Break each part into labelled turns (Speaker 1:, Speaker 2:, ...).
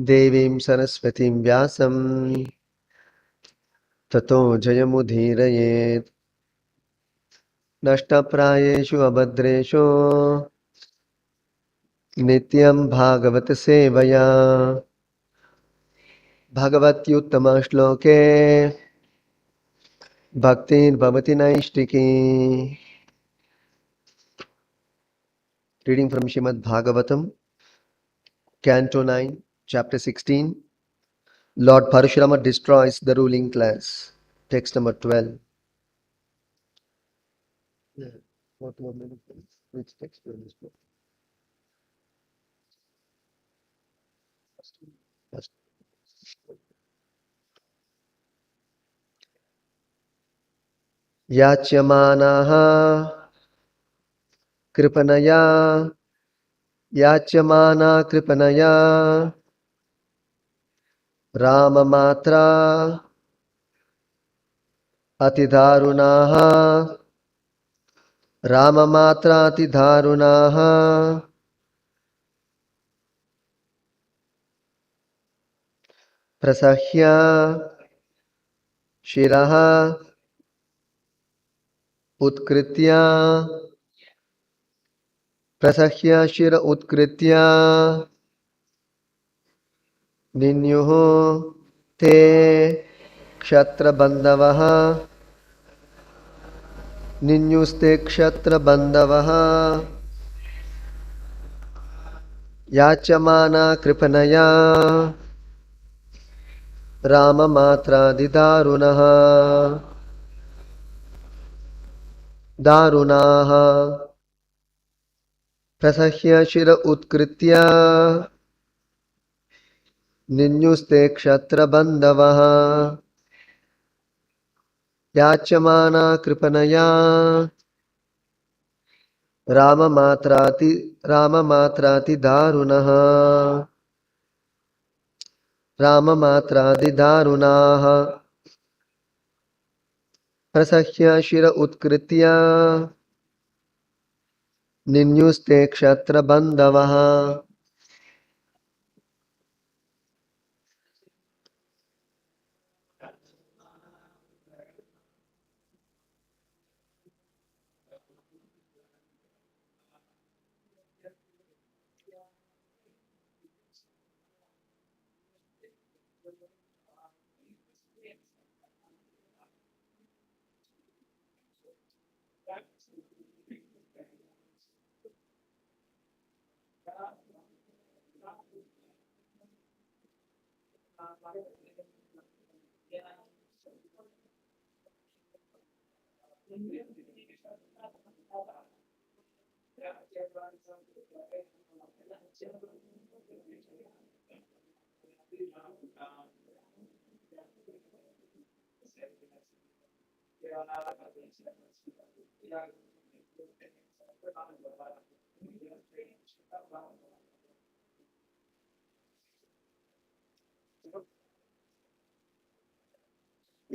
Speaker 1: देवीं सरस्वतीं व्यासं ततो जयमुदीरयेत्। नष्टप्रायेषु अभद्रेषु नित्यं भागवत सेवया भगवत्युत्तमश्लोके भक्तिर्भवति नैष्टिकी। Reading from Srimad Bhagavatam, Canto 9, Chapter 16. Lord Parashurama destroys the ruling class. Text number 12. What more minute? Which text will this be? First. याच्यमानाः कृपणया याच्यमाना कृपणया राममात्रा अतिदारुणाः राममात्रातिदारुणाः प्रसह्य शिरः उत्कृत्य प्रसह्य शिर उत्कृत्य निन्युः ते क्षत्रबन्धवः निन्युस्ते क्षत्रबन्धवः याच्यमाना कृपणया राममात्रादिदारुणः दारुणाः प्रसह्य शिर उत्कृत्य निन्युस्ते क्षत्रबन्धवः याच्यमाना कृपणया राममात्रातिदारुणः राममात्रादिदारुणाः प्रसह्य शिर उत्कृत्य निन्युस्ते क्षत्रबन्धवः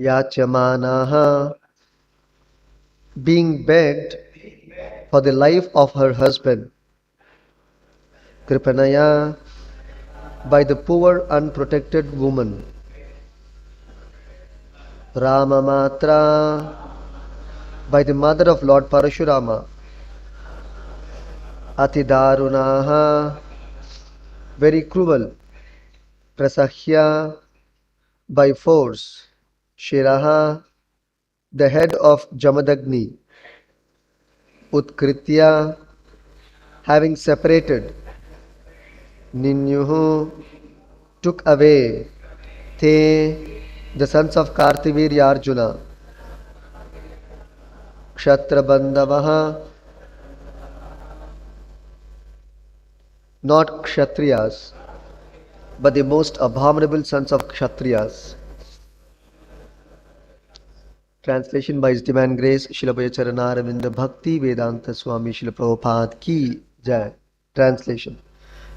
Speaker 1: याच्यमानाः being begged for the life of her husband Kripanaya by the poor unprotected woman Ramamatra by the mother of Lord Parashurama Atidarunaha very cruel Prasahya by force Shiraha the head of Jamadagni Utkritya having separated Ninyuhu took away Te the sons of Kartivirya Arjuna Kshatrabandavaha not Kshatriyas but the most abominable sons of Kshatriyas. Translation by His Divine Grace Srila Bhajacharana Aravinda Bhakti Vedanta Swami Srila Prabhupada Ki Jai. Translation.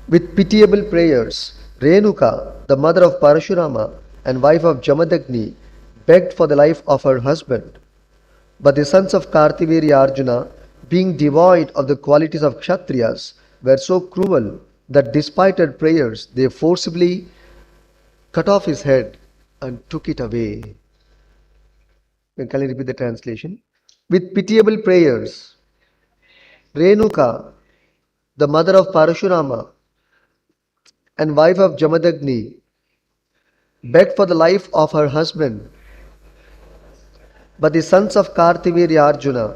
Speaker 1: With pitiable prayers, Renuka, the mother of Parashurama and wife of Jamadagni, begged for the life of her husband. But the sons of Kartivirya Arjuna, being devoid of the qualities of Kshatriyas, were so cruel that despite her prayers, they forcibly cut off his head and took it away. Can I repeat the translation? With pitiable prayers, Renuka, the mother of Parashurama and wife of Jamadagni, begged for the life of her husband. But the sons of Kartivirya Arjuna,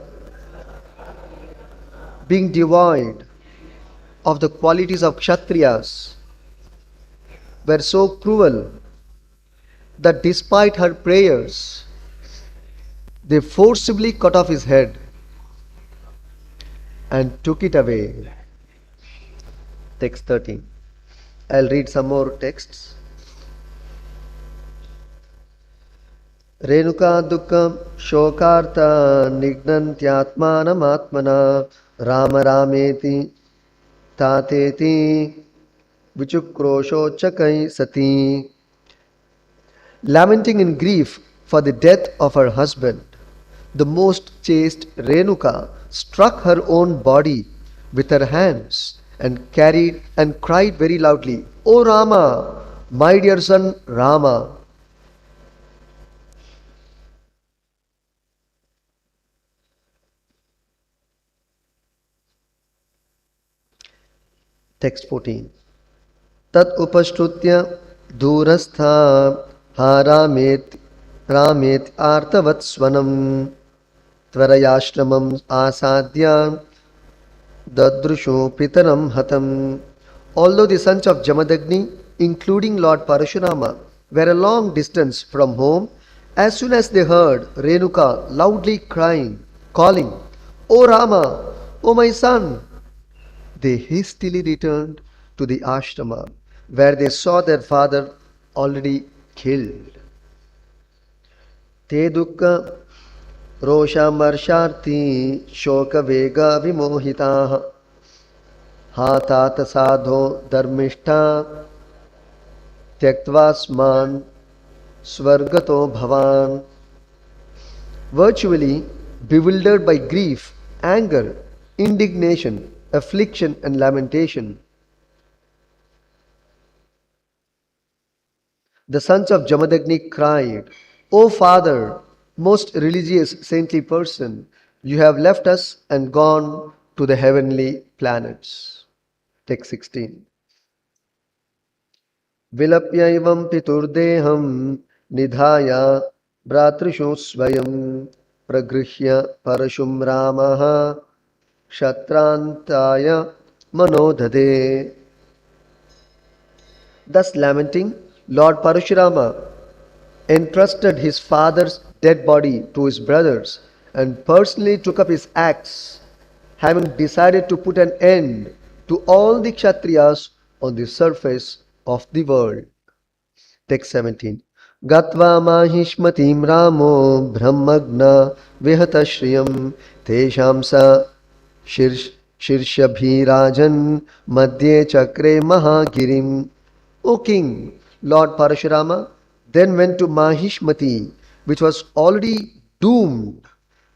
Speaker 1: being devoid of the qualities of Kshatriyas, were so cruel that despite her prayers, they forcibly cut off his head and took it away. Text 13. I'll read some more texts. Renuka dukkam shokarta nignantyatmanam atmana rama rameti tateti vichukroshochakai sati. Lamenting in grief for the death of her husband, the most chaste Renuka struck her own body with her hands and cried very loudly, "O Rama, my dear son Rama." Text 14. Tat upashrutya durastha haramet ramet artavat swanam tvarayashramam asadya dadrusho pitaram hatam. Although the sons of Jamadagni, including Lord Parashurama, were a long distance from home, as soon as they heard Renuka loudly crying, calling, "O Rama, O my son," they hastily returned to the ashrama, where they saw their father already killed. Te dukkha roshamarshārti shoka vega vimohitaha hatata sadho dharmishta tyaktva swargato bhavan. Virtually bewildered by grief, anger, indignation, affliction and lamentation, the sons of Jamadagni cried, "O father, most religious saintly person, you have left us and gone to the heavenly planets." Text 16. Vilapyaivam piturdeham nidhaya bratrisho svayam pragrihya parashum ramaha kshatrantaya manodhade. Thus lamenting, Lord Parashurama entrusted his father's dead body to his brothers and personally took up his axe, having decided to put an end to all the Kshatriyas on the surface of the world. Text 17. Gatva mahishmatim ramo brahmagna vihatashriyam tesham sa shirshabhirajan madhye chakre mahagirim. O king, Lord Parashurama then went to Mahishmati, which was already doomed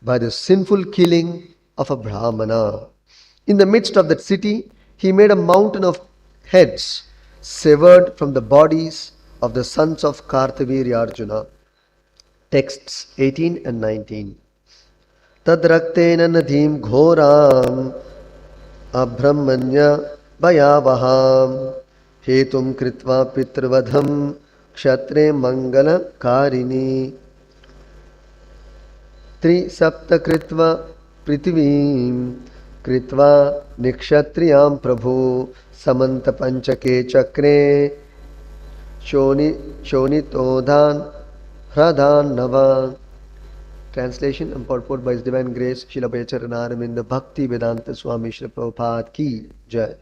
Speaker 1: by the sinful killing of a Brahmana. In the midst of that city, he made a mountain of heads severed from the bodies of the sons of Kartavirya Arjuna. Texts 18 and 19. Tadraktena nadhim ghoram abhrahmanya bhayavaham hetum kritva pitrvadham kshattre mangala karini tri sapta kritva prithivim kritva nikshatriyam prabhu samanta panchake chakre shonitodhan hradan nava. Translation and purport by His Divine Grace Srila Bhagavatam Bhakti Vedanta Swami Srila Prabhupada Ki Jai.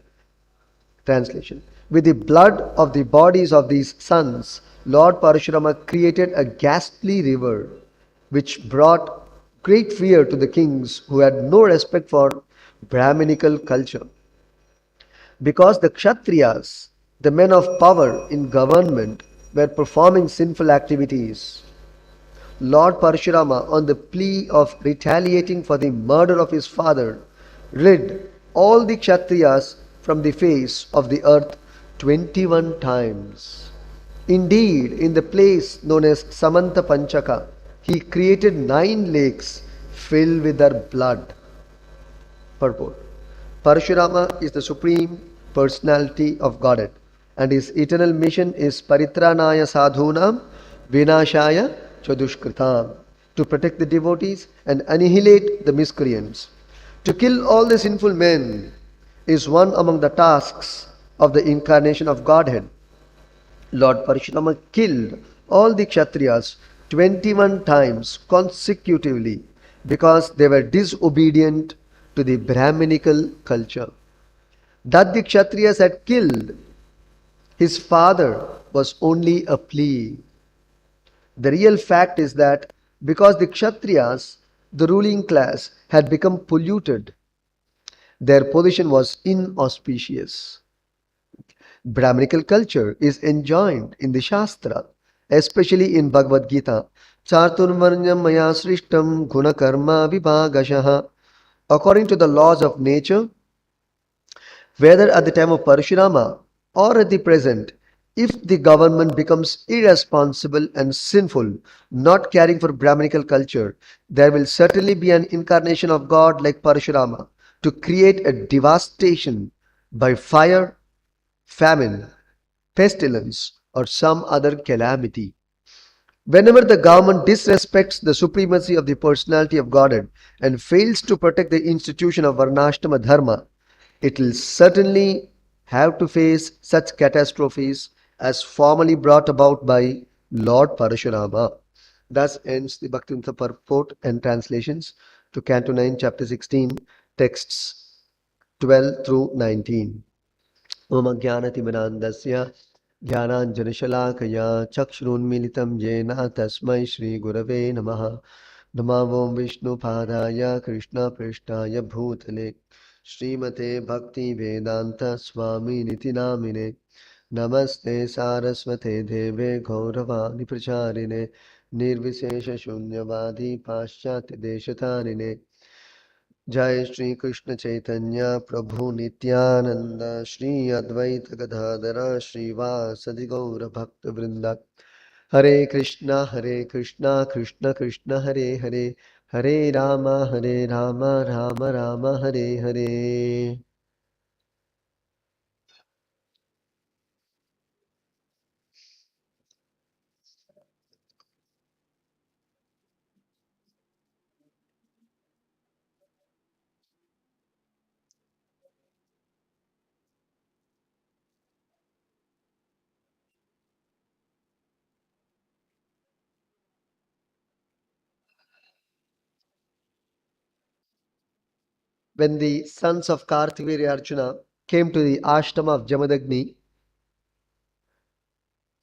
Speaker 1: Translation. With the blood of the bodies of these sons, Lord Parashurama created a ghastly river which brought great fear to the kings who had no respect for Brahminical culture. Because the Kshatriyas, the men of power in government, were performing sinful activities, Lord Parashurama, on the plea of retaliating for the murder of his father, rid all the Kshatriyas from the face of the earth 21 times. Indeed, in the place known as Samanta Panchaka, he created 9 lakes filled with their blood. Purport. Parashurama is the supreme personality of Godhead, and his eternal mission is Paritranaya Sadhunam Vinashaya Chadushkritam, to protect the devotees and annihilate the miscreants. To kill all the sinful men is one among the tasks of the incarnation of Godhead. Lord Parashurama killed all the Kshatriyas 21 times consecutively because they were disobedient to the Brahminical culture. That the Kshatriyas had killed his father was only a plea. The real fact is that because the Kshatriyas, the ruling class, had become polluted, their position was inauspicious. Brahminical culture is enjoined in the Shastra, especially in Bhagavad Gita. Chaturvarnyam maya srishtam guna karma vibhagashaha. According to the laws of nature, whether at the time of Parashurama or at the present, if the government becomes irresponsible and sinful, not caring for Brahminical culture, there will certainly be an incarnation of God like Parashurama to create a devastation by fire, famine, pestilence, or some other calamity. Whenever the government disrespects the supremacy of the personality of Godhead and fails to protect the institution of Varnashrama Dharma, it will certainly have to face such catastrophes as formerly brought about by Lord Parashurama. Thus ends the Bhaktivedanta purport and translations to Canto 9, Chapter 16, texts 12 through 19. मम ज्ञानतिमिरान्धस्य ज्ञानाञ्जनशलाकया चक्षुरुन्मीलितं येन तस्मै श्रीगुरवे नमः। नमो ॐ विष्णुपादाय कृष्णपृष्ठाय भूतले श्रीमते भक्तिवेदान्तस्वामिनिति नामिने। नमस्ते सारस्वते देवे गौरवाणि प्रचारिणे निर्विशेषशून्यवादी पाश्चात्यदेशतारिणे। जय श्री कृष्ण चैतन्य प्रभु नित्यानंद श्री अद्वैत गदाधर श्रीवासदि गौर भक्त वृंद। हरे कृष्णा कृष्ण कृष्ण हरे हरे, हरे Ram Ram Ram Hare Hare. When the sons of Kartivirya Arjuna came to the ashrama of Jamadagni,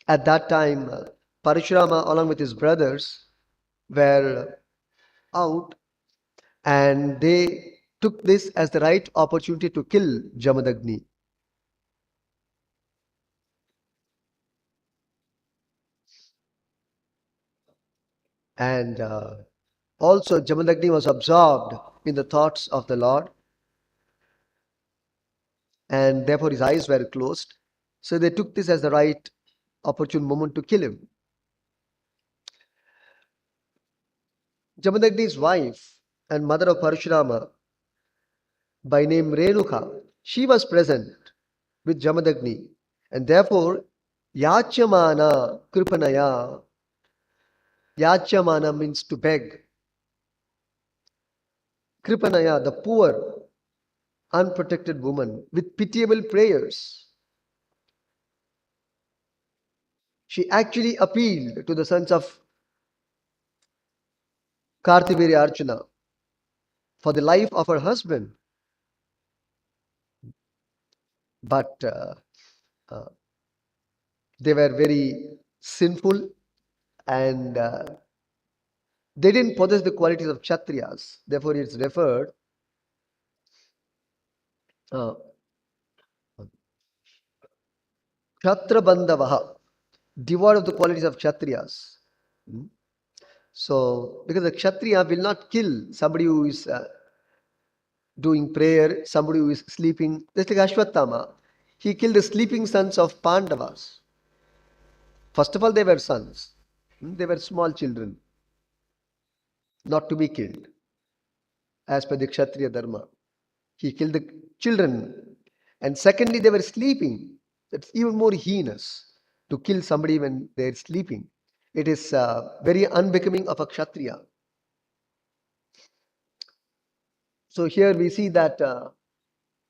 Speaker 1: at that time Parashurama along with his brothers were out, and they took this as the right opportunity to kill Jamadagni. And also Jamadagni was absorbed in the thoughts of the Lord, and therefore his eyes were closed. So they took this as the right opportune moment to kill him. Jamadagni's wife and mother of Parashurama, by name Renuka, she was present with Jamadagni, and therefore Yachamana Kripanaya. Yachamana means to beg. Kripanaya, the poor, unprotected woman, with pitiable prayers. She actually appealed to the sons of Kartivirya Arjuna for the life of her husband. But uh, they were very sinful, and they didn't possess the qualities of Kshatriyas. Therefore, it's referred uh, Kshatra Bandavaha, devoid of the qualities of Kshatriyas. Hmm? So, because the Kshatriya will not kill somebody who is doing prayer, somebody who is sleeping, just like Ashwatthama. He killed the sleeping sons of Pandavas. First of all, they were sons. They were small children, not to be killed, as per the Kshatriya Dharma. He killed the children. And secondly, they were sleeping. That's even more heinous to kill somebody when they're sleeping. It is very unbecoming of a Kshatriya. So here we see that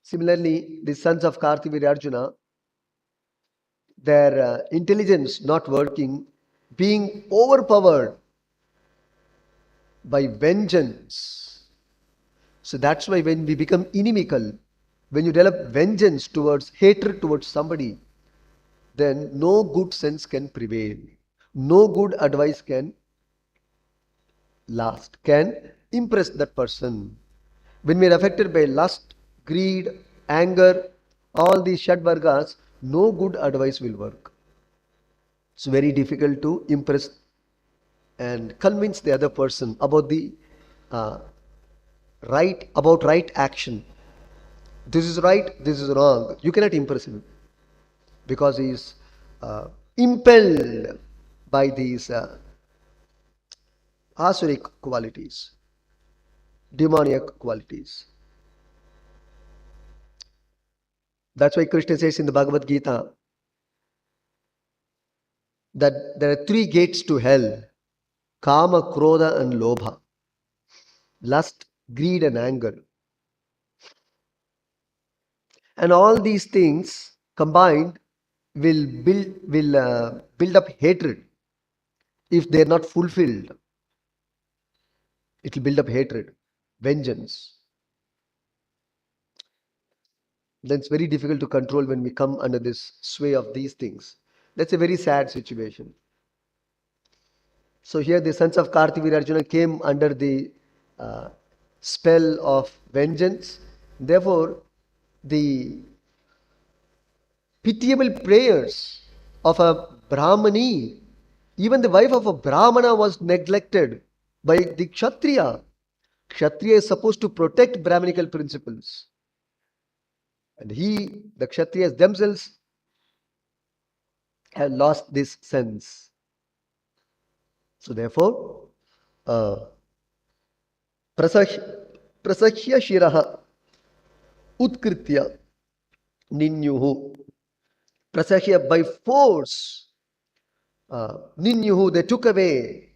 Speaker 1: similarly, the sons of Karthavira Arjuna, their intelligence not working, being overpowered by vengeance. So that's why when we become inimical, when you develop vengeance towards hatred towards somebody, then no good sense can prevail. No good advice can last, can impress that person. When we are affected by lust, greed, anger, all these Shadvargas, no good advice will work. It's very difficult to impress and convince the other person about the uh, right action. This is right, this is wrong. You cannot impress him because he is impelled by these asuric qualities, demoniac qualities. That's why Krishna says in the Bhagavad Gita that there are three gates to hell: Kama, Krodha, and Lobha. Lust, greed, and anger. And all these things combined will build up hatred. If they are not fulfilled, it will build up hatred, vengeance. Then it's very difficult to control when we come under this sway of these things. That's a very sad situation. So here the sons of Karthavira Arjuna came under the uh, spell of vengeance. Therefore, the pitiable prayers of a Brahmani, even the wife of a Brahmana was neglected by the Kshatriya. Kshatriya is supposed to protect Brahminical principles. And the Kshatriyas themselves have lost this sense. So therefore, uh, prasahya shiraha utkritya ninyuhu. Prasahya, by force, ninyuhu, they took away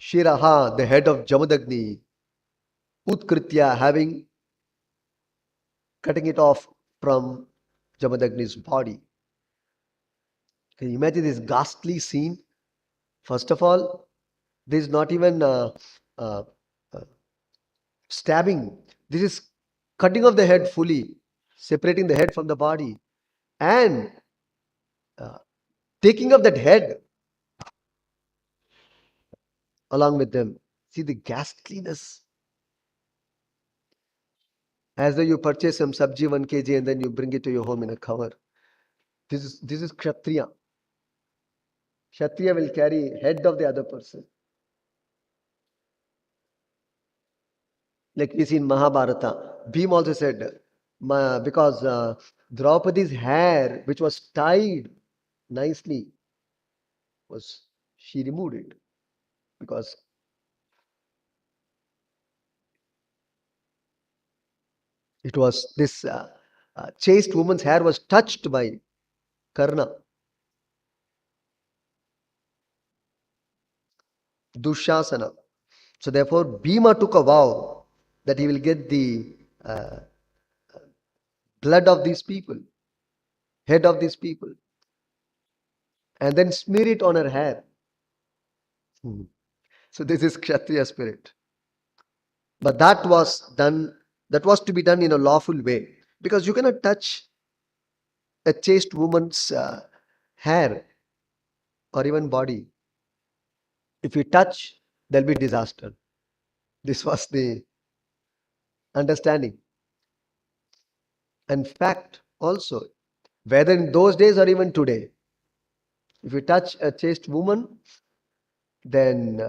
Speaker 1: shiraha, the head of Jamadagni, utkritya, cutting it off from Jamadagni's body. Can you imagine this ghastly scene? First of all, this is not even uh, uh, stabbing. This is cutting off the head fully, separating the head from the body, and uh, taking up that head along with them. See the ghastliness. As though you purchase some sabji 1 kg and then you bring it to your home in a cover. This is Kshatriya. Kshatriya will carry head of the other person. Like we see in Mahabharata, Bhim also said, because Draupadi's hair, which was tied nicely, she removed it because it was this chaste woman's hair was touched by Karna, Dushasana. So therefore, Bhima took a vow that he will get the uh, blood of these people, head of these people, and then smear it on her hair. Hmm. So this is Kshatriya spirit. But that was to be done in a lawful way. Because you cannot touch a chaste woman's hair or even body. If you touch, there'll be disaster. This was the understanding. And fact also, whether in those days or even today, if you touch a chaste woman, then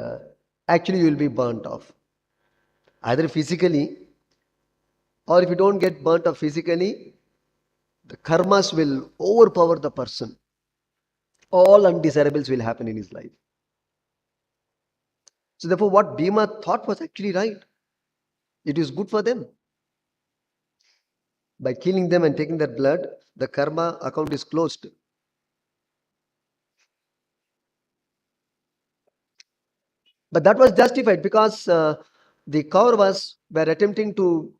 Speaker 1: actually you will be burnt off. Either physically or if you don't get burnt up physically, the karmas will overpower the person. All undesirables will happen in his life. So therefore, what Bhima thought was actually right. It is good for them. By killing them and taking their blood, the karma account is closed. But that was justified because the Kauravas were attempting to,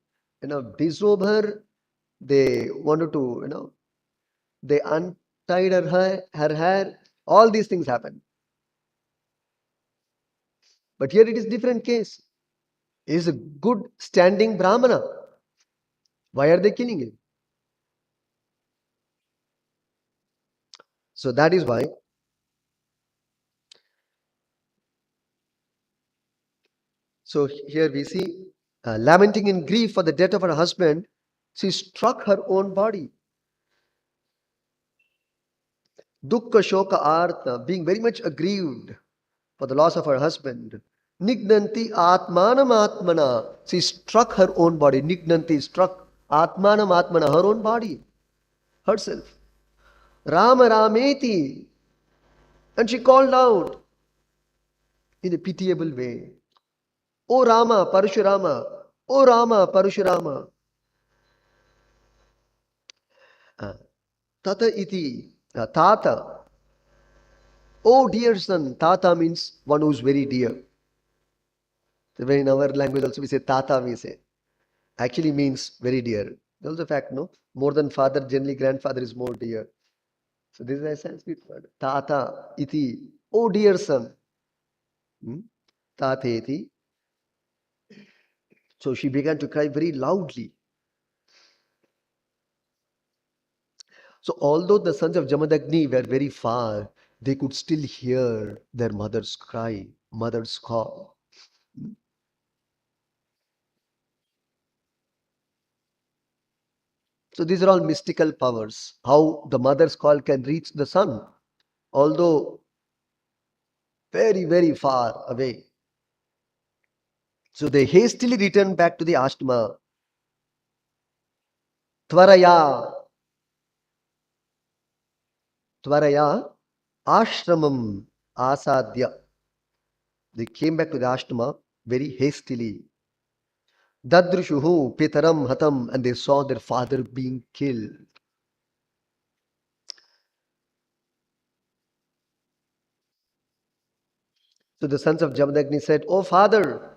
Speaker 1: disrobe her. They wanted to, they untied her hair. All these things happened. But here it is different case. He is a good standing Brahmana. Why are they killing him? So that is why. So here we see lamenting in grief for the death of her husband, she struck her own body. Dukkha shoka artha, being very much aggrieved for the loss of her husband. Nignanti atmanam atmana, she struck her own body. Nignanti struck atmanam atmana, her own body, herself. Rama Rameti, and she called out in a pitiable way. O Rama Parashurama, O Rama Parashurama. Tata iti, Tata. Oh dear son, Tata means one who is very dear. So when in our language also we say Tata, we say. Actually means very dear. That's the fact, no? More than father, generally grandfather is more dear. So this is a Sanskrit word. Tata iti. Oh dear son. Hmm? Tateti. So she began to cry very loudly. So although the sons of Jamadagni were very far, they could still hear their mother's cry, mother's call. So these are all mystical powers. How the mother's call can reach the son, although very, very far away. So they hastily returned back to the ashrama. Tvaraya, Tvaraya, ashramam asadya. They came back to the ashrama very hastily. Dadrushuhu pitaram hatam, and they saw their father being killed. So the sons of Jamadagni said, O father,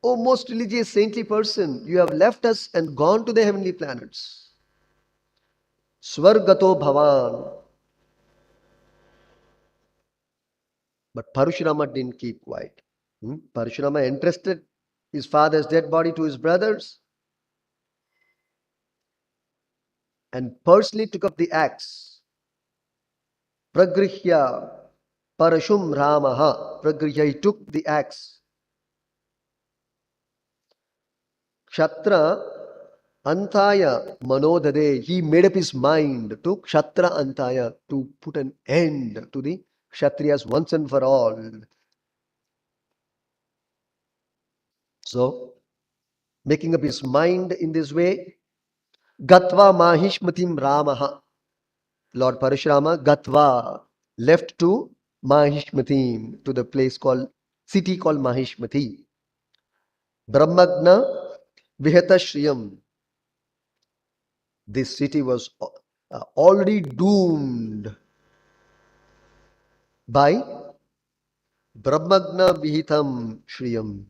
Speaker 1: O most religious saintly person, you have left us and gone to the heavenly planets. Swargato bhavan. But Parashurama didn't keep quiet. Parashurama entrusted his father's dead body to his brothers and personally took up the axe. Pragrihya Parashum Ramaha. Pragrihya, he took the axe. Kshatra Antaya Manodade. He made up his mind to Kshatra Antaya, to put an end to the Kshatriyas once and for all. So, making up his mind in this way, Gatva Mahishmatim Ramaha. Lord Parashurama Gatva left to Mahishmati, to the place called, city called Mahishmati. Brahmagna Vihata Shriyam. This city was already doomed by Brahmagna Vihitam Shriyam,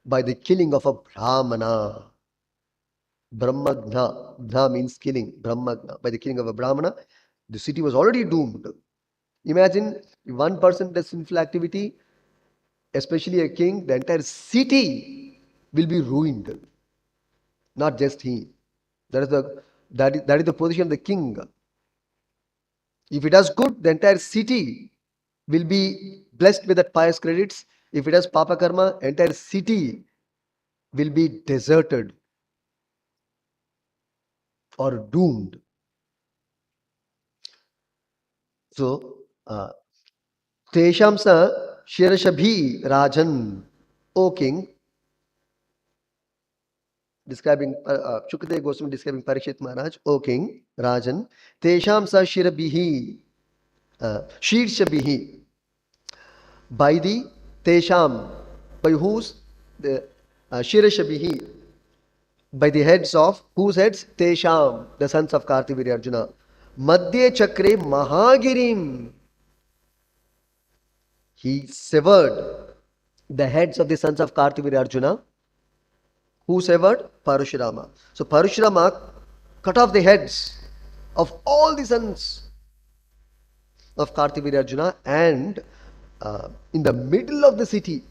Speaker 1: by the killing of a Brahmana. Brahmagna, Bha means killing, Brahmagna, by the killing of a Brahmana, the city was already doomed. Imagine if one person does sinful activity, especially a king, the entire city will be ruined. Not just he. That is the position of the king. If he does good, the entire city will be blessed with that pious credits. If it does papa karma, entire city will be deserted or doomed. So, Tesham sa Shirashabhi Rajan, O king, describing Shukadeva Goswami describing Parikshit Maharaj, O king, Rajan, Tesham sa shirabihi, Shirshabihi, by the Tesham, by whose the Shirashabihi, by the heads of whose heads? Tesham, the sons of Kartivirya Arjuna. Madhye Chakre Mahagirim. He severed the heads of the sons of Kartivirya Arjuna. Who severed? Parashurama. So Parashurama cut off the heads of all the sons of Kartivirya Arjuna, and in the middle of the city,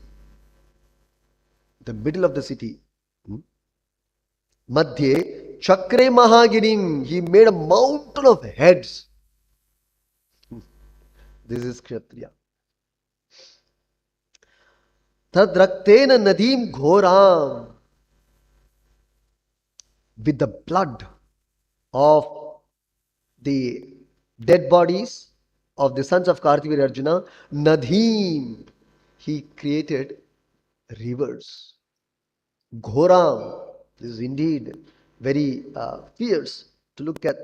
Speaker 1: Madhye Chakre Mahagirim, he made a mountain of heads. This is Kshatriya. Tadraktena Nadim Ghoram, with the blood of the dead bodies of the sons of Kartivirya Arjuna, Nadhim, he created rivers. Ghoram, this is indeed very fierce to look at.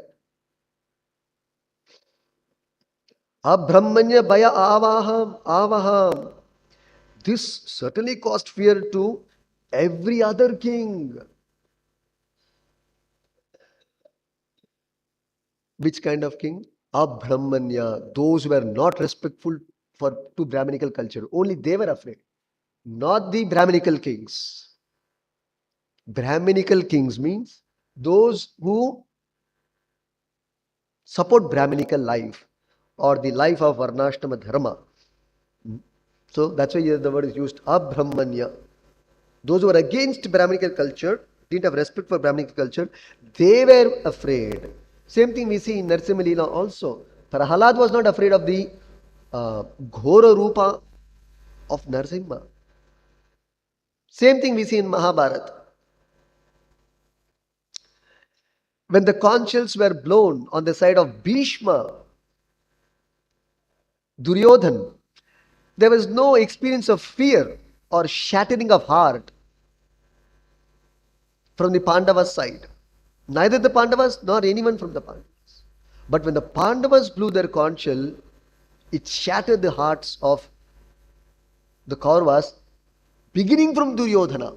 Speaker 1: Abhrahmanya Baya Avaham. This certainly caused fear to every other king. Which kind of king? Abhrahmanya, those who were not respectful to Brahminical culture. Only they were afraid. Not the Brahminical kings. Brahminical kings means those who support Brahminical life or the life of Varnashrama Dharma. So that's why here the word is used, Abhrahmanya. Those who were against Brahminical culture, didn't have respect for Brahminical culture, they were afraid. Same thing we see in Narasimha Leela also. Prahalad was not afraid of the Ghora Rupa of Narasimha. Same thing we see in Mahabharata. When the conch shells were blown on the side of Bhishma, Duryodhan, there was no experience of fear or shattering of heart from the Pandavas side. Neither the Pandavas nor anyone from the Pandavas. But when the Pandavas blew their conch shell, it shattered the hearts of the Kauravas, beginning from Duryodhana.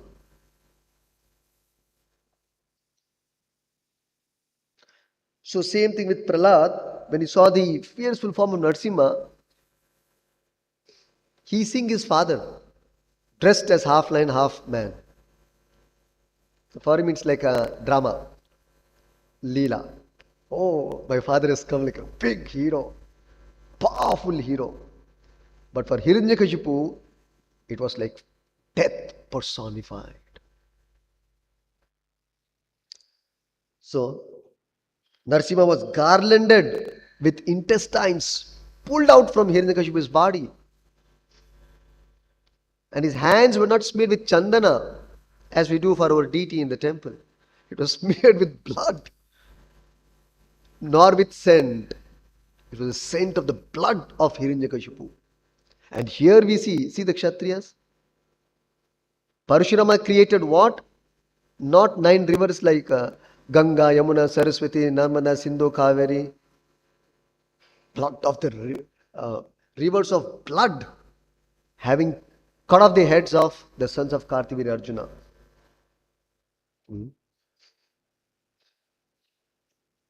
Speaker 1: So same thing with Prahlad, when he saw the fearful form of Narasimha, he seeing his father dressed as half lion, half man. So for him it's like a drama, Leela. Oh, my father has come like a big hero, powerful hero. But for Hiranyakashipu, it was like death personified. So Narasimha was garlanded with intestines pulled out from Hiranyakashipu's body. And his hands were not smeared with chandana as we do for our deity in the temple. It was smeared with blood, nor with scent. It was the scent of the blood of Hiranyakashipu. And here we see the Kshatriyas. Parashurama created what? Not 9 rivers like Ganga, Yamuna, Saraswati, Narmada, Sindhu, Kaveri. Blood of the rivers of blood, having cut off the heads of the sons of Kartivirya Arjuna.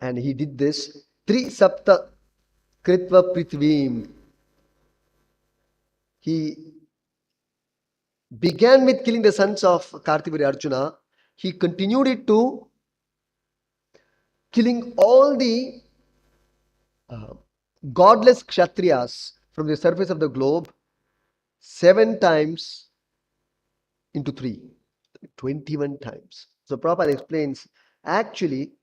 Speaker 1: And he did this Tri Sapta Kritva Prithvim. He began with killing the sons of Kartivirya Arjuna. He continued it to killing all the godless Kshatriyas from the surface of the globe 7 times into 3. 21 times. So Prabhupada explains, actually,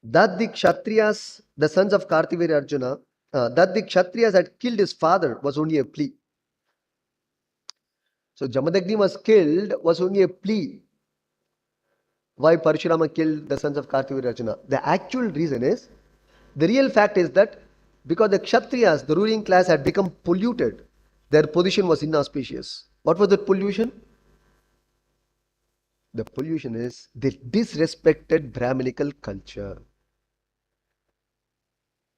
Speaker 1: that the Kshatriyas, the sons of Kartivirya Arjuna, that the Kshatriyas had killed his father was only a plea. So Jamadagni was killed was only a plea. Why Parashurama killed the sons of Kartivirya Arjuna? The actual reason is, the real fact is that because the Kshatriyas, the ruling class, had become polluted, their position was inauspicious. What was that pollution? The pollution is they disrespected Brahminical culture.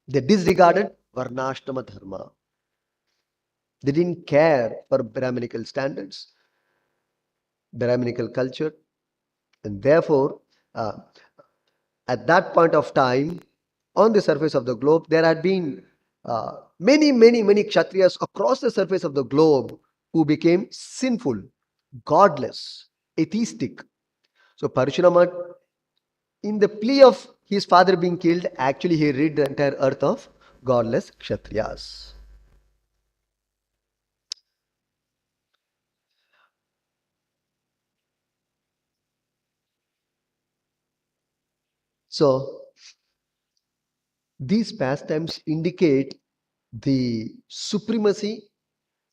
Speaker 1: They disregarded Varnashrama Dharma. They didn't care for Brahminical standards, Brahminical culture, and therefore, uh, at that point of time, on the surface of the globe, there had been many Kshatriyas across the surface of the globe who became sinful, godless, atheistic. So Parashurama, in the plea of his father being killed, actually he rid the entire earth of godless Kshatriyas. So these pastimes indicate the supremacy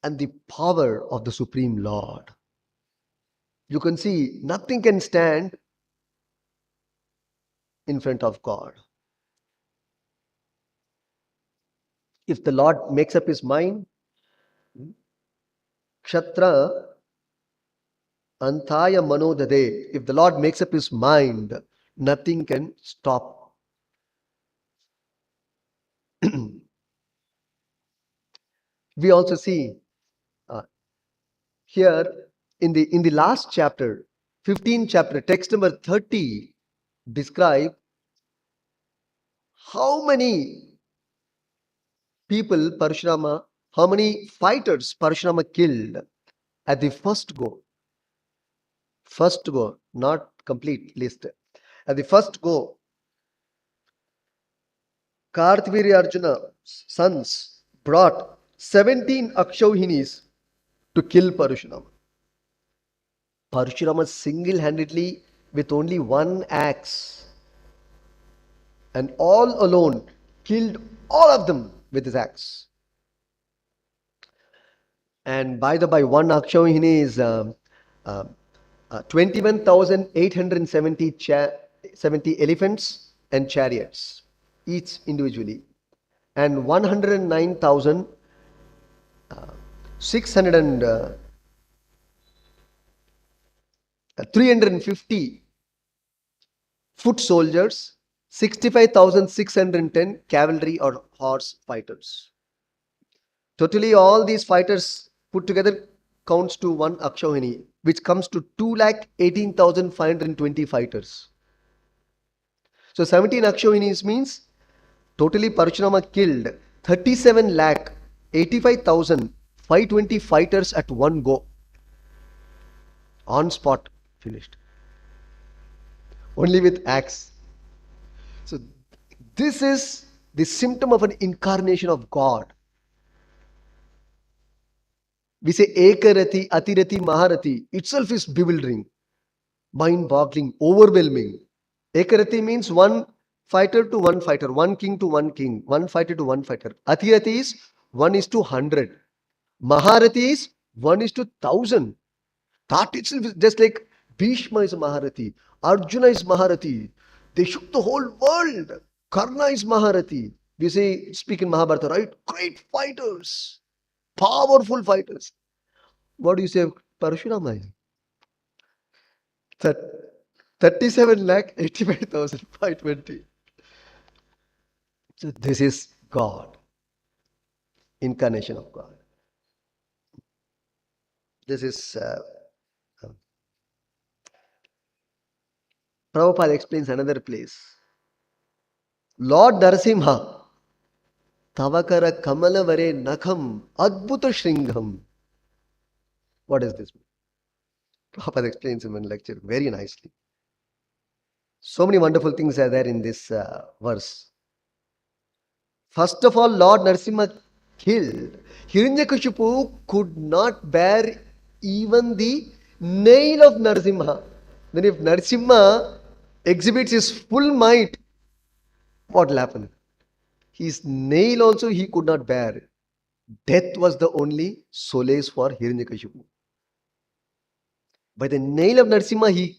Speaker 1: and the power of the Supreme Lord. You can see nothing can stand in front of God. If the Lord makes up his mind, Kshatra Antaya Manodade, if the Lord makes up his mind, nothing can stop. We also see uh, here in the last chapter, 15th chapter, text number 30, describe how many people Parashurama, how many fighters Parashurama killed at the first go. First go, not complete list. At the first go, Kartvirya Arjuna's sons brought 17 Akshauhinis to kill Parashurama. Parashurama single-handedly, with only one axe, and all alone, killed all of them with his axe. And by the by, one Akshauhini is 21,870 70 elephants and chariots, each individually, and 109,600 350 foot soldiers, 65,610 cavalry or horse fighters. Totally, all these fighters put together counts to one Akshauhini, which comes to 2,18,520 fighters. So 17 Akshauhinis means totally Parashurama killed 37 lakh 85,520 fighters at one go. On spot, finished. Only with axe. So this is the symptom of an incarnation of God. We say Ekarati, Atirati, Maharati itself is bewildering, mind-boggling, overwhelming. Ekarati means one fighter to one fighter, one king to one king, one fighter to one fighter. Atirati is 1:100. Maharati is 1:1000. That itself is just like Bhishma is a Maharati, Arjuna is Maharati. They shook the whole world. Karna is Maharati. We say, speak in Mahabharata, right? Great fighters, powerful fighters. What do you say of Parashurama? That 37 lakh 85,520. So this is God, incarnation of God. This is Prabhupada explains another place. Lord Narasimha, Tavakara Kamalavare Nakham Adbhuta Shringam. What does this mean? Prabhupada explains in one lecture very nicely. So many wonderful things are there in this verse. First of all, Lord Narasimha killed. Hiranyakashipu could not bear even the nail of Narasimha. Then if Narasimha exhibits his full might, what will happen? His nail also he could not bear. Death was the only solace for Hiranyakashipu. By the nail of Narasimha, he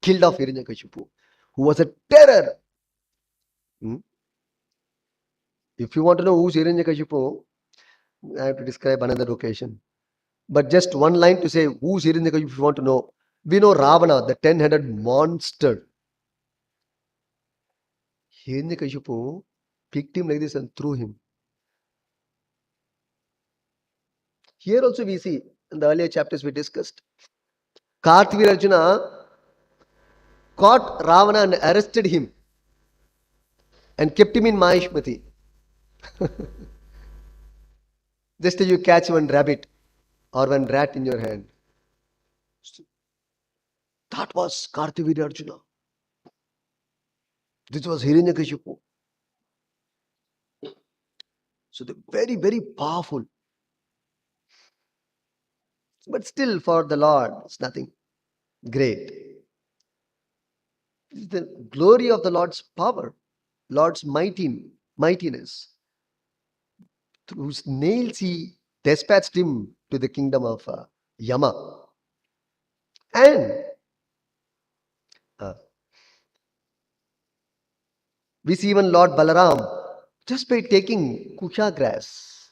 Speaker 1: killed off Hiranyakashipu, who was a terror. If you want to know who's Hiranyakashipu, I have to describe another occasion. But just one line to say who's Hiranyakashipu if you want to know. We know Ravana, the 10-headed monster. Hiranyakashipu picked him like this and threw him. Here also we see, in the earlier chapters we discussed, Kartvirarjuna caught Ravana and arrested him and kept him in Mahishmati. Just till you catch one rabbit or one rat in your hand. That was Kartvirarjuna. This was Hiranyakashipu. So they're very, very powerful. But still, for the Lord, it's nothing great. It's the glory of the Lord's power, Lord's mightiness. Through whose nails he dispatched him to the kingdom of Yama. And uh, we see even Lord Balaram just by taking kusha grass.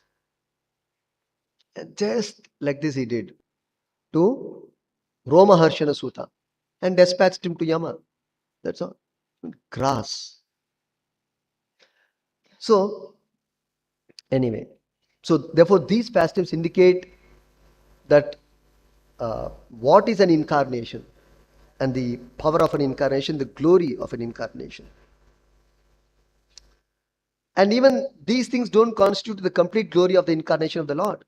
Speaker 1: And just like this he did to Romaharshana Sutta and dispatched him to Yama. That's all. Grass. So, anyway, so therefore these pastimes indicate that what is an incarnation and the power of an incarnation, the glory of an incarnation. And even these things don't constitute the complete glory of the incarnation of the Lord.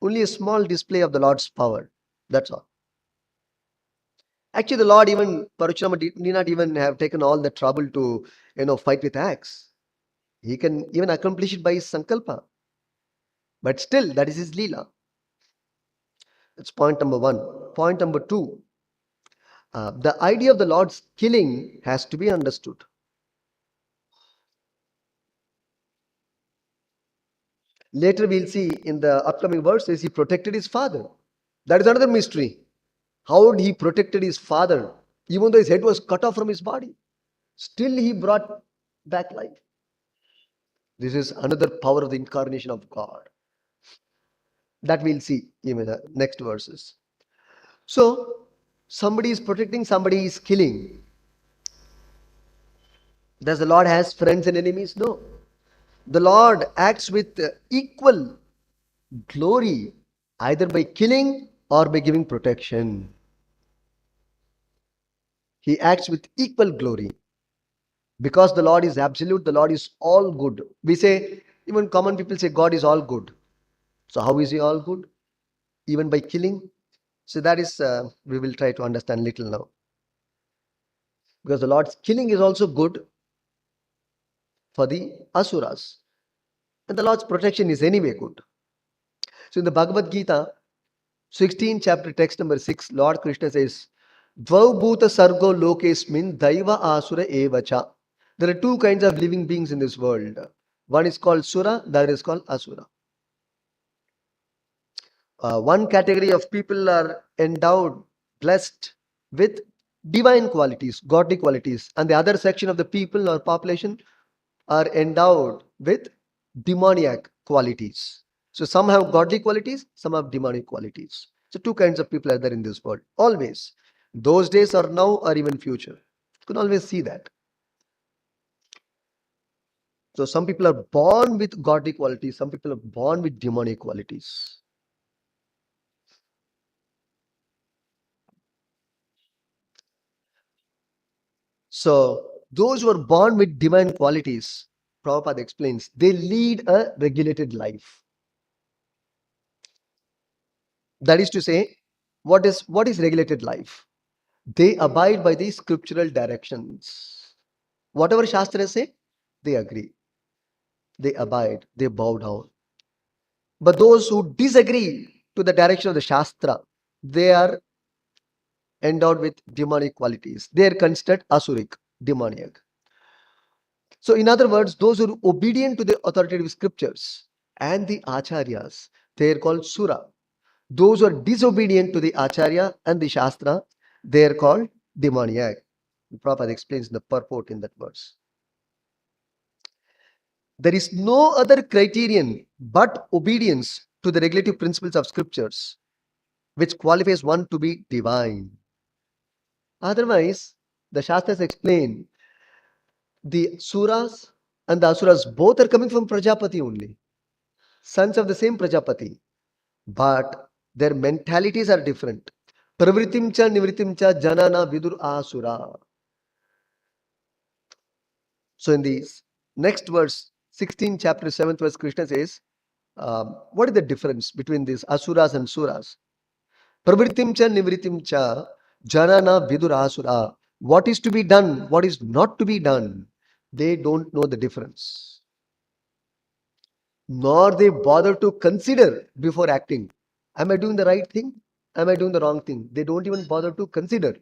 Speaker 1: Only a small display of the Lord's power. That's all. Actually, the Lord even, Parashurama need not even have taken all the trouble to, fight with axe. He can even accomplish it by his sankalpa. But still, that is his leela. That's point number one. Point number two, the idea of the Lord's killing has to be understood. Later we'll see in the upcoming verses, he protected his father. That is another mystery. How he protected his father, even though his head was cut off from his body. Still he brought back life. This is another power of the incarnation of God. That we'll see in the next verses. So, somebody is protecting, somebody is killing. Does the Lord has friends and enemies? No. The Lord acts with equal glory either by killing or by giving protection. He acts with equal glory. Because the Lord is absolute, the Lord is all good. We say, even common people say God is all good. So how is he all good? Even by killing? So that is, we will try to understand little now. Because the Lord's killing is also good for the asuras. And the Lord's protection is anyway good. So in the Bhagavad Gita, 16 chapter text number 6, Lord Krishna says, Dvau bhuta sargo lokesmin daiva asura evacha. There are two kinds of living beings in this world. One is called sura, the other is called asura. One category of people are endowed, blessed with divine qualities, godly qualities, and the other section of the people or population are endowed with demoniac qualities. So some have godly qualities, some have demonic qualities. So two kinds of people are there in this world. Always. Those days or now or even future. You can always see that. So some people are born with godly qualities, some people are born with demonic qualities. So those who are born with divine qualities, Prabhupada explains, they lead a regulated life. That is to say, what is regulated life? They abide by the scriptural directions. Whatever Shastras say, they agree. They abide, they bow down. But those who disagree to the direction of the Shastra, they are endowed with demonic qualities. They are considered asuric, demoniac. So, in other words, those who are obedient to the authoritative scriptures and the acharyas, they are called sura. Those who are disobedient to the acharya and the shastra, they are called demoniac. Prabhupada explains the purport in that verse. There is no other criterion but obedience to the regulative principles of scriptures which qualifies one to be divine. Otherwise, the Shastras explain the Suras and the Asuras both are coming from Prajapati only, sons of the same Prajapati, but their mentalities are different. Pravritim cha nivritim cha janana vidur asura. So in the next verse, 16 chapter 7th verse, Krishna says, what is the difference between these asuras and suras? Pravritim cha nivritim cha janana vidur asura. What is to be done, what is not to be done, they don't know the difference. Nor they bother to consider before acting. Am I doing the right thing? Am I doing the wrong thing? They don't even bother to consider.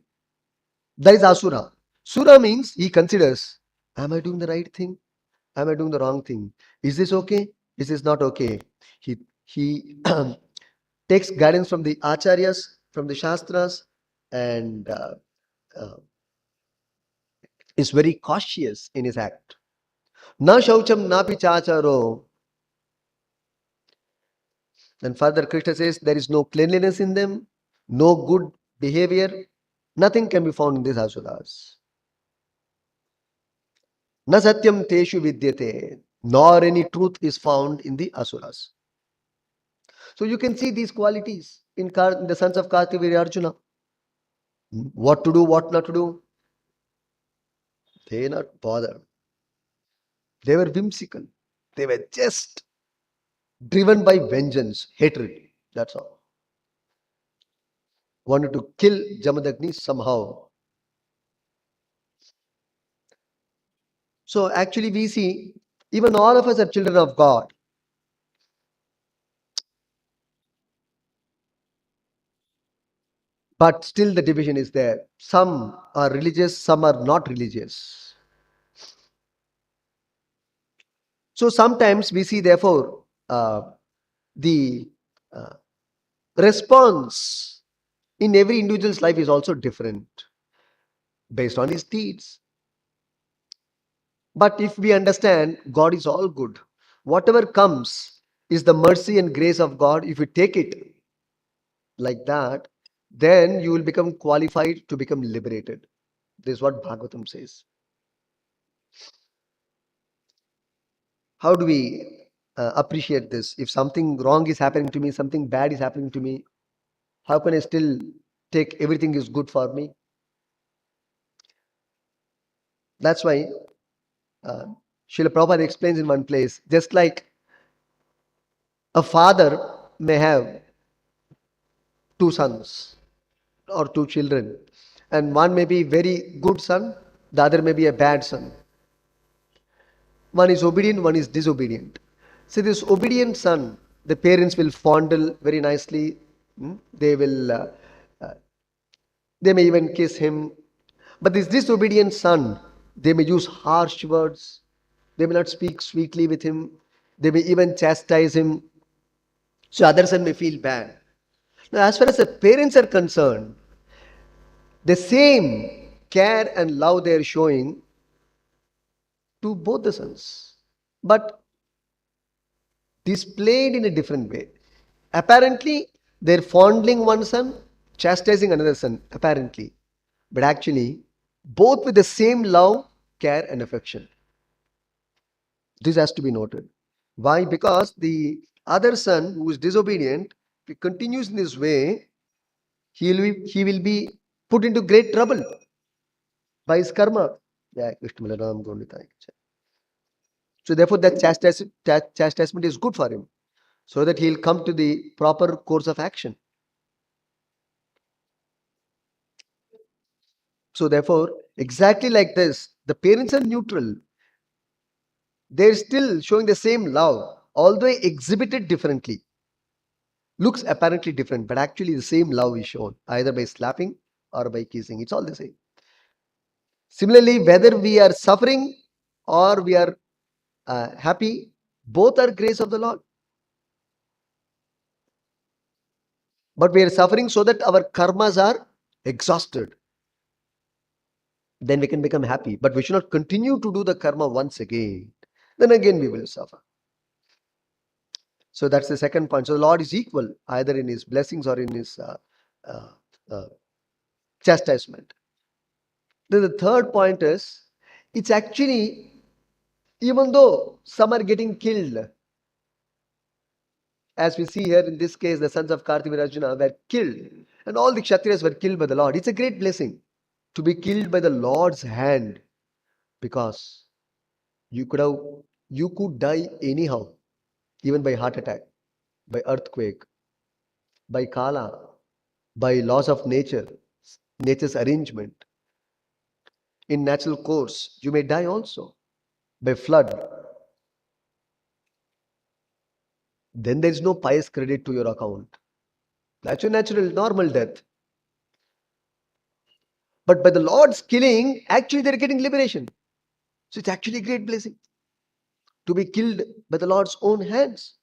Speaker 1: That is asura. Sura means he considers, am I doing the right thing? Am I doing the wrong thing? Is this okay? Is this not okay? He takes guidance from the acharyas, from the shastras, and uh, is very cautious in his act. Na shaucham napi chacharo. Then further Krishna says there is no cleanliness in them, no good behavior, nothing can be found in these asuras. Na satyam teshu vidyate, nor any truth is found in the asuras. So you can see these qualities in the sons of Kartivirya Arjuna. What to do, what not to do, they not bothered. They were whimsical. They were just driven by vengeance, hatred. That's all. Wanted to kill Jamadagni somehow. So actually we see even all of us are children of God. But still the division is there. Some are religious, some are not religious. So sometimes we see therefore the uh, response in every individual's life is also different based on his deeds. But if we understand God is all good, whatever comes is the mercy and grace of God. If you take it like that, then you will become qualified to become liberated. This is what Bhagavatam says. How do we appreciate this? If something wrong is happening to me, something bad is happening to me, how can I still take everything is good for me? That's why uh, Srila Prabhupada explains in one place, just like a father may have two sons or two children, and one may be very good son, the other may be a bad son. One is obedient, one is disobedient. See, this obedient son, the parents will fondle very nicely. They will, they may even kiss him. But this disobedient son, they may use harsh words. They may not speak sweetly with him. They may even chastise him. So other son may feel bad. Now, as far as the parents are concerned, the same care and love they are showing to both the sons, but displayed in a different way. Apparently, they're fondling one son, chastising another son, apparently. But actually, both with the same love, care, and affection. This has to be noted. Why? Because the other son who is disobedient, if he continues in this way, he will be put into great trouble by his karma. Yeah, Krishna Balaram Gondita. So therefore, that chastisement is good for him, so that he'll come to the proper course of action. So therefore, exactly like this, the parents are neutral. They're still showing the same love, although exhibited differently. Looks apparently different, but actually the same love is shown, either by slapping or by kissing. It's all the same. Similarly, whether we are suffering or we are happy, both are grace of the Lord. But we are suffering so that our karmas are exhausted. Then we can become happy. But we should not continue to do the karma once again. Then again we will suffer. So that's the second point. So the Lord is equal either in his blessings or in his uh, uh, chastisement. Then the third point is, it's actually, even though some are getting killed, as we see here in this case, the sons of Karthi and Arjuna were killed, and all the Kshatriyas were killed by the Lord. It's a great blessing to be killed by the Lord's hand, because you could have, you could die anyhow, even by heart attack, by earthquake, by kala, by laws of nature, nature's arrangement. In natural course, you may die also by flood. Then there is no pious credit to your account. That's your natural, normal death. But by the Lord's killing, actually they're getting liberation. So it's actually a great blessing to be killed by the Lord's own hands.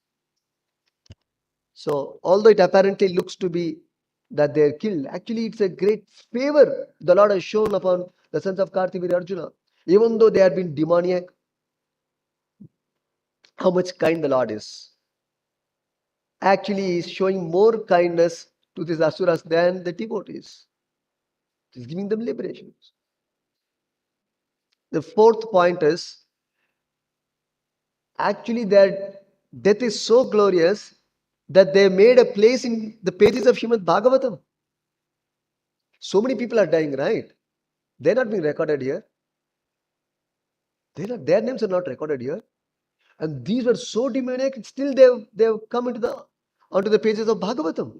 Speaker 1: So although it apparently looks to be that they're killed, actually it's a great favor the Lord has shown upon the sons of Karthi Arjuna. Even though they had been demoniac, how much kind the Lord is. Actually, he is showing more kindness to these asuras than the devotees. He's giving them liberation. The fourth point is, actually their death is so glorious that they made a place in the pages of Srimad Bhagavatam. So many people are dying, right? They're not being recorded here. Their names are not recorded here. And these were so demoniac, still they've come onto the pages of Bhagavatam.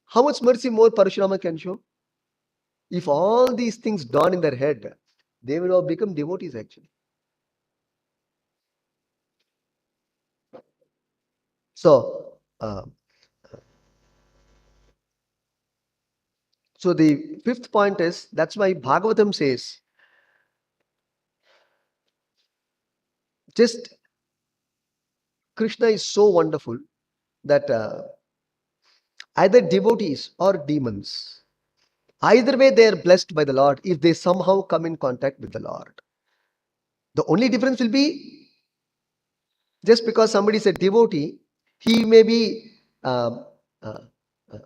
Speaker 1: How much mercy more Parashurama can show? If all these things dawn in their head, they will have become devotees actually. So, so the fifth point is, that's why Bhagavatam says, just Krishna is so wonderful that either devotees or demons, either way they are blessed by the Lord if they somehow come in contact with the Lord. The only difference will be, just because somebody is a devotee, he may be um, uh, uh,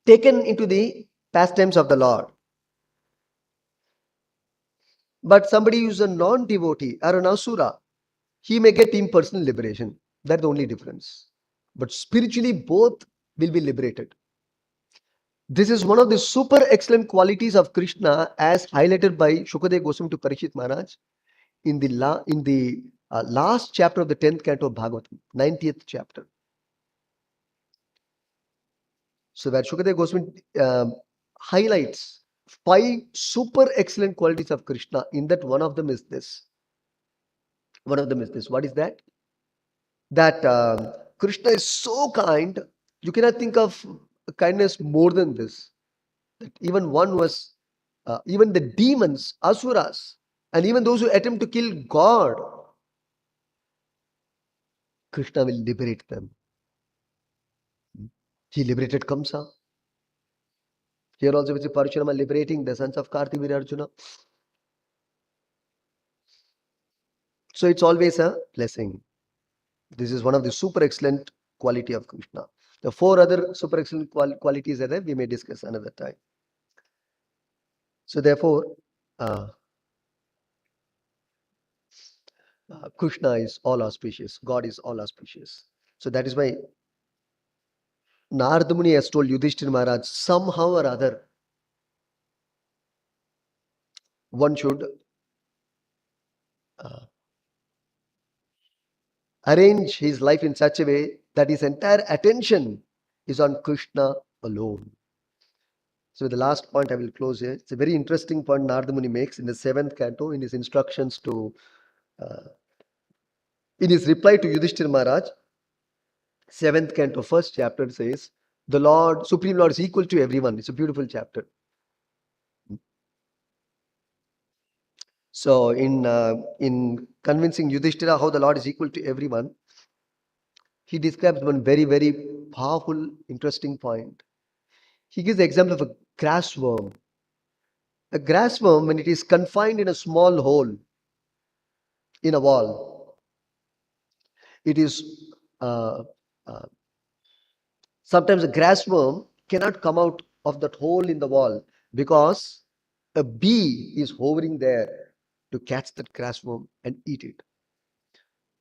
Speaker 1: taken into the pastimes of the Lord. But somebody who is a non-devotee or an asura, he may get impersonal liberation. That's the only difference. But spiritually, both will be liberated. This is one of the super excellent qualities of Krishna, as highlighted by Shukadeva Goswami to Parikshit Maharaj in the last chapter of the 10th canto of Bhagavatam, 90th chapter. So where Shukadeva Goswami highlights 5 super excellent qualities of Krishna, in that one of them is this. One of them is this. What is that? That Krishna is so kind, you cannot think of kindness more than this. That even one was, even the demons, asuras, and even those who attempt to kill God, Krishna will liberate them. He liberated Kamsa. Here also we see Parashurama liberating the sons of Karthi Arjuna. So it's always a blessing. This is one of the super excellent quality of Krishna. The 4 other super excellent qualities are there. We may discuss another time. So therefore, uh, Krishna is all auspicious. God is all auspicious. So that is why Narada Muni has told Yudhishthira Maharaj, somehow or other, one should uh, arrange his life in such a way that his entire attention is on Krishna alone. So the last point I will close here. It's a very interesting point Narada Muni makes in the 7th canto in his instructions to, in his reply to Yudhishthira Maharaj. 7th canto, 1st chapter says, the Lord, Supreme Lord is equal to everyone. It's a beautiful chapter. So in convincing Yudhishthira how the Lord is equal to everyone, he describes one very, very powerful, interesting point. He gives the example of a grass worm. A grass worm, when it is confined in a small hole in a wall, it is uh, uh, sometimes a grass worm cannot come out of that hole in the wall because a bee is hovering there to catch that grass worm and eat it.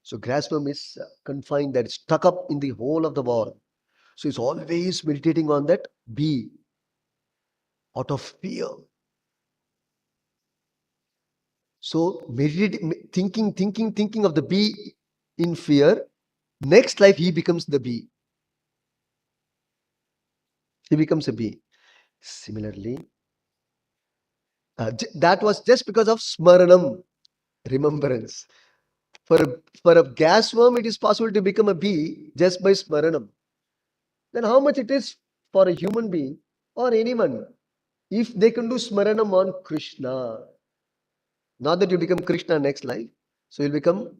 Speaker 1: So grass worm is confined, that is stuck up in the hole of the wall. So it's always meditating on that bee out of fear. So thinking of the bee in fear. Next life he becomes the bee. He becomes a bee. Similarly, that was just because of smaranam, remembrance. For a gas worm, it is possible to become a bee just by smaranam. Then how much it is for a human being or anyone if they can do smaranam on Krishna? Not that you become Krishna next life, so you'll become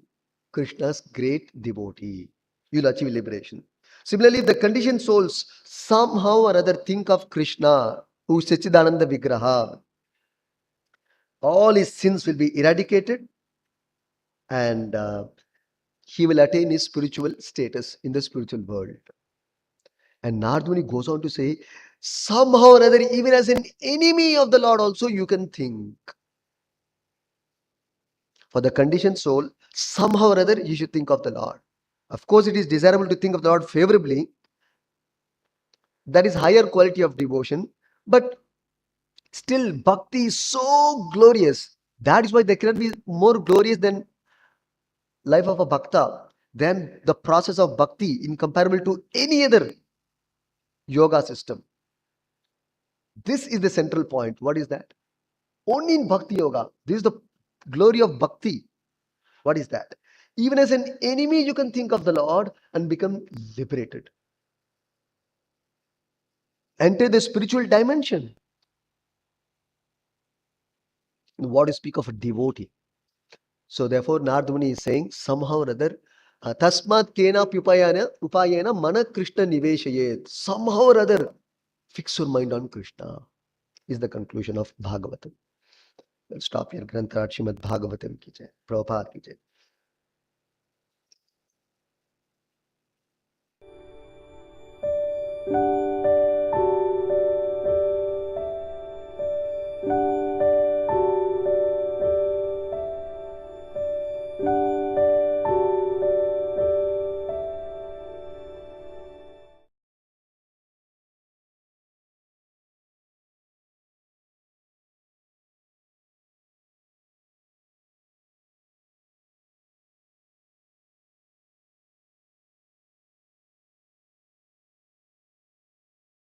Speaker 1: Krishna's great devotee. You'll achieve liberation. Similarly, the conditioned souls somehow or other think of Krishna, who is Sachidananda Vigraha. All his sins will be eradicated, and he will attain his spiritual status in the spiritual world. And Nardmuni goes on to say, somehow or other, even as an enemy of the Lord, also you can think. For the conditioned soul, somehow or other, you should think of the Lord. Of course, it is desirable to think of the Lord favorably. That is higher quality of devotion. But still, bhakti is so glorious. That is why there cannot be more glorious than life of a bhakta, than the process of bhakti incomparable to any other yoga system. This is the central point. What is that? Only in bhakti yoga. This is the glory of bhakti. What is that? Even as an enemy, you can think of the Lord and become liberated. Enter the spiritual dimension. What to speak of a devotee? So therefore, Nardmuni is saying, somehow or other, tasmat kena upayena mana Krishna niveshayet. Somehow or other, fix your mind on Krishna, is the conclusion of Bhagavatam. We'll stop here. Grantha Srimad Bhagavatam ki jai. Prabhupada ki jai.